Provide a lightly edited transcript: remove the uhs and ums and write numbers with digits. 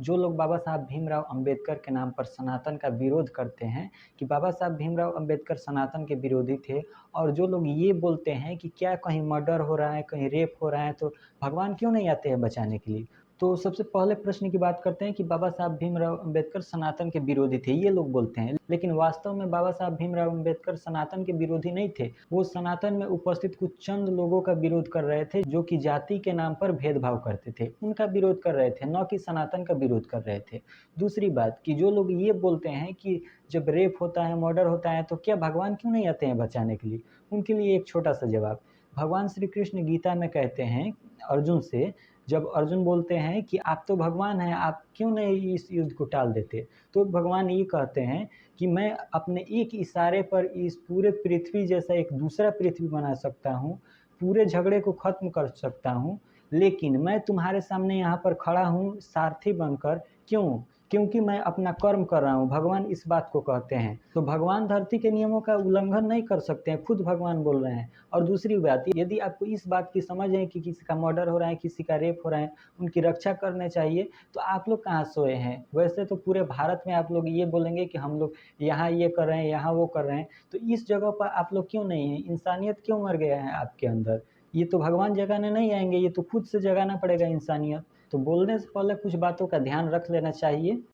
जो लोग बाबा साहब भीमराव अंबेडकर के नाम पर सनातन का विरोध करते हैं कि बाबा साहब भीमराव अंबेडकर सनातन के विरोधी थे, और जो लोग ये बोलते हैं कि क्या कहीं मर्डर हो रहा है, कहीं रेप हो रहा है, तो भगवान क्यों नहीं आते हैं बचाने के लिए? तो सबसे पहले प्रश्न की बात करते हैं कि बाबा साहब भीमराव अंबेडकर सनातन के विरोधी थे, ये लोग बोलते हैं। लेकिन वास्तव में बाबा साहब भीमराव अंबेडकर सनातन के विरोधी नहीं थे। वो सनातन में उपस्थित कुछ चंद लोगों का विरोध कर रहे थे, जो कि जाति के नाम पर भेदभाव करते थे। उनका विरोध कर रहे थे, न कि सनातन का विरोध कर रहे थे। दूसरी बात कि जो लोग ये बोलते हैं कि जब रेप होता है, मर्डर होता है, तो क्या भगवान क्यों नहीं आते हैं बचाने के लिए? उनके लिए एक छोटा-सा जवाब। भगवान श्री कृष्ण गीता में कहते हैं अर्जुन से, जब अर्जुन बोलते हैं कि आप तो भगवान हैं, आप क्यों नहीं इस युद्ध को टाल देते? तो भगवान ये कहते हैं कि मैं अपने एक इशारे पर इस पूरे पृथ्वी जैसा एक दूसरा पृथ्वी बना सकता हूँ, पूरे झगड़े को खत्म कर सकता हूँ, लेकिन मैं तुम्हारे सामने यहाँ पर खड़ा हूँ सारथी बनकर। क्यों? क्योंकि मैं अपना कर्म कर रहा हूँ, भगवान इस बात को कहते हैं। तो भगवान धरती के नियमों का उल्लंघन नहीं कर सकते हैं, खुद भगवान बोल रहे हैं। और दूसरी बात, यदि आपको इस बात की समझ है कि किसी का मर्डर हो रहा है, किसी का रेप हो रहा है, उनकी रक्षा करने चाहिए, तो आप लोग कहाँ सोए हैं? वैसे तो पूरे भारत में आप लोग ये बोलेंगे कि हम लोग यहाँ ये कर रहे हैं, यहाँ वो कर रहे हैं, तो इस जगह पर आप लोग क्यों नहीं हैं? इंसानियत क्यों मर गया है आपके अंदर? ये तो भगवान जगाने नहीं आएँगे, ये तो खुद से जगाना पड़ेगा इंसानियत। तो बोलने से पहले कुछ बातों का ध्यान रख लेना चाहिए।